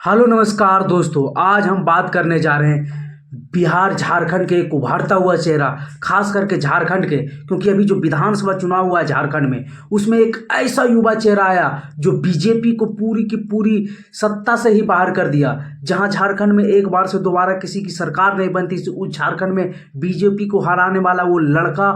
Hello नमस्कार दोस्तों। आज हम बात करने जा रहे हैं बिहार झारखंड के एक उभरता हुआ चेहरा, खास करके झारखंड के, क्योंकि अभी जो विधानसभा चुनाव हुआ है झारखंड में, उसमें एक ऐसा युवा चेहरा आया जो बीजेपी को पूरी की पूरी सत्ता से ही बाहर कर दिया। जहां झारखंड में एक बार से दोबारा किसी की सरकार नहीं बनती, उस झारखंड में बीजेपी को हराने वाला वो लड़का,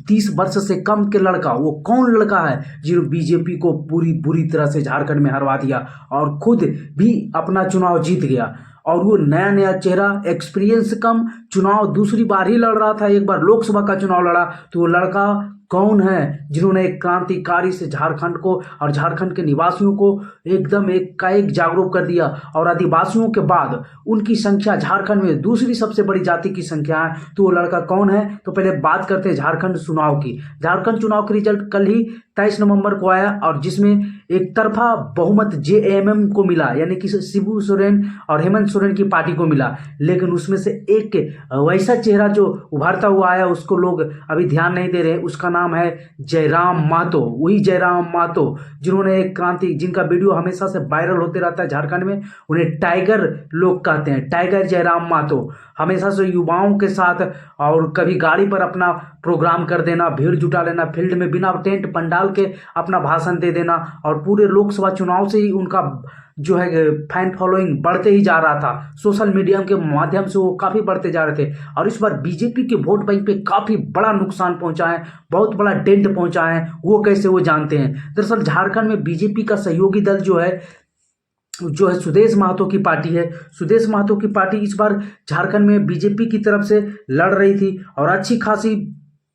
30 वर्ष से कम के लड़का, वो कौन लड़का है जिन्होंने बीजेपी को पूरी बुरी तरह से झारखंड में हरवा दिया और खुद भी अपना चुनाव जीत गया। और वो नया नया चेहरा, एक्सपीरियंस कम, चुनाव दूसरी बार ही लड़ रहा था, एक बार लोकसभा का चुनाव लड़ा। तो वो लड़का कौन है जिन्होंने एक क्रांतिकारी से झारखंड को और झारखंड के निवासियों को एकदम एक का एक जागरूक कर दिया। और आदिवासियों के बाद उनकी संख्या झारखंड में दूसरी सबसे बड़ी जाति की संख्या है। तो वो लड़का कौन है? तो पहले बात करते हैं झारखंड चुनाव की। झारखंड चुनाव के रिजल्ट कल ही 23 नवंबर को आया और जिसमें एक तरफा बहुमत जेएमएम को मिला, यानी कि शिबू सोरेन और हेमंत सोरेन की पार्टी को मिला। लेकिन उसमें से एक वैसा चेहरा जो उभरता हुआ आया, उसको लोग अभी ध्यान नहीं दे रहे। उसका नाम है जयराम महतो। वही जयराम महतो जिन्होंने एक क्रांति, जिनका वीडियो हमेशा से वायरल होते रहता है झारखंड में, उन्हें टाइगर लोग कहते हैं। टाइगर जयराम महतो हमेशा से युवाओं के साथ, और कभी गाड़ी पर अपना प्रोग्राम कर देना, भीड़ जुटा लेना, फील्ड में बिना टेंट पंडाल के अपना भाषण दे देना, और पूरे लोकसभा चुनाव से ही उनका जो है फैन फॉलोइंग बढ़ते ही जा रहा था। सोशल मीडिया के माध्यम से वो काफ़ी बढ़ते जा रहे थे और इस बार बीजेपी के वोट बैंक पे काफ़ी बड़ा नुकसान पहुंचा है, बहुत बड़ा डेंट पहुंचा है। वो कैसे, वो जानते हैं। दरअसल झारखंड में बीजेपी का सहयोगी दल जो है सुदेश महतो की पार्टी है। सुदेश महतो की पार्टी इस बार झारखंड में बीजेपी की तरफ से लड़ रही थी और अच्छी खासी,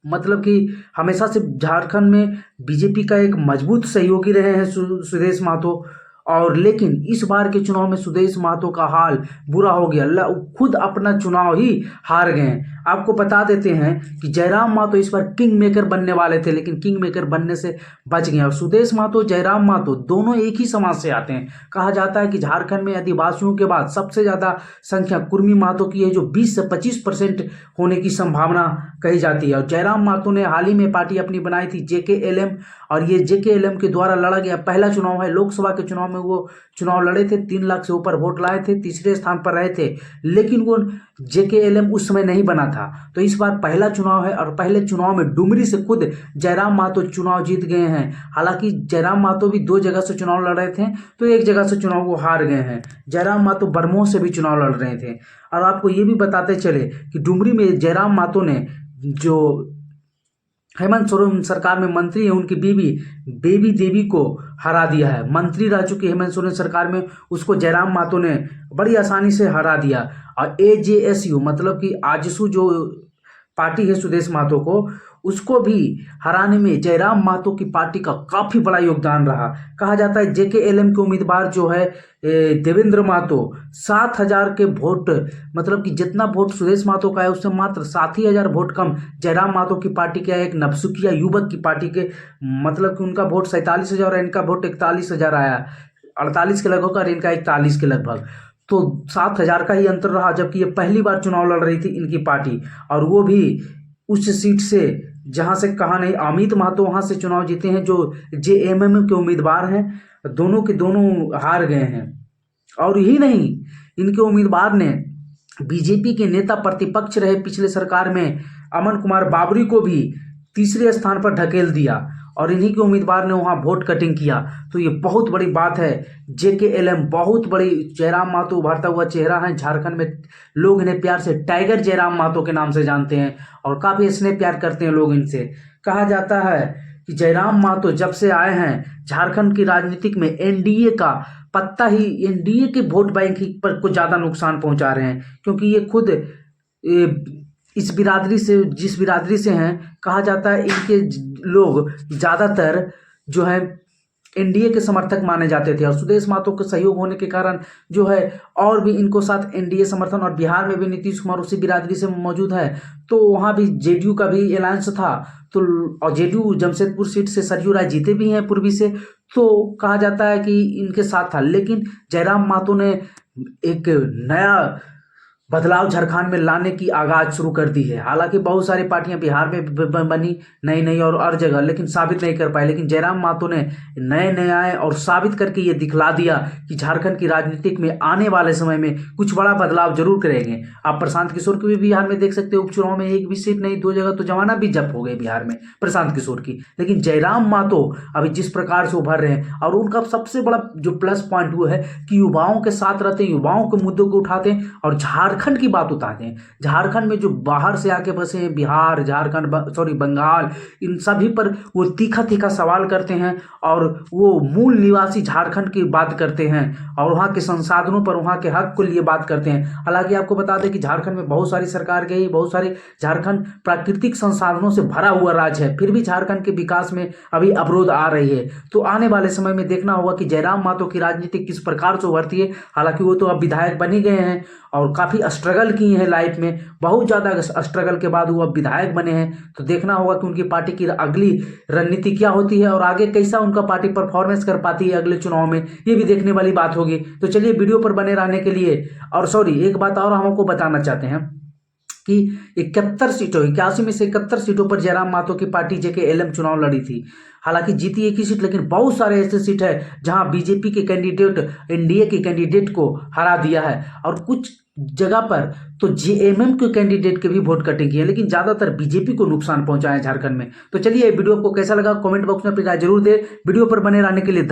मतलब कि हमेशा से झारखंड में बीजेपी का एक मजबूत सहयोगी रहे हैं सुदेश महतो। और लेकिन इस बार के चुनाव में सुदेश महतो का हाल बुरा हो गया। खुद अपना चुनाव ही हार गए हैं। आपको बता देते हैं कि जयराम महतो इस बार किंग मेकर बनने वाले थे, लेकिन किंग मेकर बनने से बच गए। और सुदेश महतो, जयराम महतो दोनों एक ही समाज से आते हैं। कहा जाता है कि झारखंड में आदिवासियों के बाद सबसे ज्यादा संख्या कुर्मी महतो की है, जो 20 से 25% होने की संभावना कही जाती है। और जयराम महतो ने हाल ही में पार्टी अपनी बनाई थी जेकेएलएम, और ये जेकेएलएम के द्वारा लड़ा गया पहला चुनाव है। लोकसभा के चुनाव में वो चुनाव लड़े थे, 3 लाख से ऊपर वोट लाए थे, तीसरे स्थान पर रहे थे। लेकिन वो जेकेएलएम उस समय नहीं बना था। तो इस बार पहला चुनाव है और पहले चुनाव में डुमरी से खुद जयराम महतो चुनाव जीत गए हैं। हालांकि जयराम महतो भी 2 जगह से चुनाव लड़ रहे थे, तो एक जगह से चुनाव वो हार गए हैं। जयराम महतो बरमोह से भी चुनाव लड़ रहे थे। और आपको ये भी बताते चले कि डुमरी में जयराम महतो ने, जो हेमंत सोरेन सरकार में मंत्री है, उनकी बीवी बेबी देवी को हरा दिया है। मंत्री रह चुकी हेमंत सोरेन सरकार में, उसको जयराम महतो ने बड़ी आसानी से हरा दिया। और एजेएसयू, मतलब कि आजसू जो पार्टी है सुदेश महतो को, उसको भी हराने में जयराम महतो की पार्टी का काफी बड़ा योगदान रहा। कहा जाता है जेकेएलएम के उम्मीदवार जो है देवेंद्र महतो, 7,000 के वोट, मतलब कि जितना वोट सुदेश महतो का है उससे मात्र 7,000 वोट कम जयराम महतो की पार्टी के, एक नवसुखिया युवक की पार्टी के, मतलब कि उनका वोट 47,000 और इनका वोट 41,000 आया। 48 के लगभग और इनका 41 के लगभग। तो 7,000 का ही अंतर रहा, जबकि ये पहली बार चुनाव लड़ रही थी इनकी पार्टी, और वो भी उस सीट से जहां से, कहा नहीं, अमित महतो वहां से चुनाव जीते हैं, जो जेएमएम के उम्मीदवार हैं। दोनों के दोनों हार गए हैं। और यही नहीं, इनके उम्मीदवार ने बीजेपी के नेता प्रतिपक्ष रहे पिछले सरकार में अमन कुमार बाबरी को भी तीसरे स्थान पर ढकेल दिया, और इन्हीं के उम्मीदवार ने वहां वोट कटिंग किया। तो ये बहुत बड़ी बात है। जेकेएलएम बहुत बड़ी, जयराम महतो उभरता हुआ चेहरा है झारखंड में। लोग इन्हें प्यार से टाइगर जयराम महतो के नाम से जानते हैं और काफी स्नेह प्यार करते हैं लोग इनसे। कहा जाता है कि जयराम महतो जब से आए हैं झारखंड की राजनीतिक में, एनडीए का पत्ता ही, एनडीए के वोट बैंक ही पर कुछ ज्यादा नुकसान पहुंचा रहे हैं, क्योंकि ये खुद इस बिरादरी से, जिस बिरादरी से हैं, कहा जाता है इनके लोग ज्यादातर जो है एनडीए के समर्थक माने जाते थे। और सुदेश महतो के सहयोग होने के कारण जो है और भी इनको साथ एनडीए समर्थन, और बिहार में भी नीतीश कुमार उसी बिरादरी से मौजूद है, तो वहां भी जेडीयू का भी अलायंस था। तो और जेडीयू जमशेदपुर सीट से सरयू राय जीते भी हैं पूर्वी से, तो कहा जाता है कि इनके साथ था। लेकिन जयराम महतो ने एक नया बदलाव झारखंड में लाने की आगाज शुरू कर दी है। हालांकि बहुत सारी पार्टियां बिहार में बनी नई नई और हर जगह, लेकिन साबित नहीं कर पाए। लेकिन जयराम मातो ने नए नए आए और साबित करके ये दिखला दिया कि झारखंड की राजनीतिक में आने वाले समय में कुछ बड़ा बदलाव जरूर करेंगे। आप प्रशांत किशोर को भी बिहार में देख सकते हो, उपचुनाव में एक भी सीट नहीं, 2 जगह तो जमाना भी जब्त हो गई बिहार में प्रशांत किशोर की। लेकिन जयराम मातो अभी जिस प्रकार से उभर रहे हैं, और उनका सबसे बड़ा जो प्लस पॉइंट वो है कि युवाओं के साथ रहते हैं, युवाओं के मुद्दों को उठाते हैं और झारखंड की बात उठाते हैं। झारखंड में जो बाहर से आके बसे हैं, बिहार, झारखंड, सॉरी बंगाल, इन सभी पर वो तीखा तीखा सवाल करते हैं और वो मूल निवासी झारखंड की बात करते हैं और वहाँ के संसाधनों पर, वहाँ के हक को लिए बात करते हैं। हालांकि आपको बता दें कि झारखंड में बहुत सारी सरकार गई, बहुत सारे, झारखंड प्राकृतिक संसाधनों से भरा हुआ राज्य है, फिर भी झारखंड के विकास में अभी अवरोध आ रही है। तो आने वाले समय में देखना होगा कि जयराम मातो की राजनीति किस प्रकार से उभरती है। हालांकि वो तो अब विधायक बन ही गए हैं और काफ़ी स्ट्रगल किए हैं लाइफ में, बहुत ज़्यादा स्ट्रगल के बाद वो अब विधायक बने हैं। तो देखना होगा कि उनकी पार्टी की अगली रणनीति क्या होती है और आगे कैसा उनका पार्टी परफॉर्मेंस कर पाती है अगले चुनाव में, ये भी देखने वाली बात होगी। तो चलिए, वीडियो पर बने रहने के लिए, और सॉरी एक बात और हम आपको बताना चाहते हैं कि 71 सीटों, 81 में से 71 सीटों पर जयराम मातो की पार्टी JKLM चुनाव लड़ी थी। हालांकि जीती एक ही सीट, लेकिन बहुत सारे ऐसे सीट है जहां बीजेपी के कैंडिडेट एनडीए के कैंडिडेट को हरा दिया है और कुछ जगह पर तो JMM के कैंडिडेट के भी वोट कटिंग की है, लेकिन ज्यादातर बीजेपी को नुकसान पहुंचा है झारखंड में। तो चलिए, वीडियो को कैसा लगा कमेंट बॉक्स में अपनी राय जरूर दे। वीडियो पर बने रहने के लिए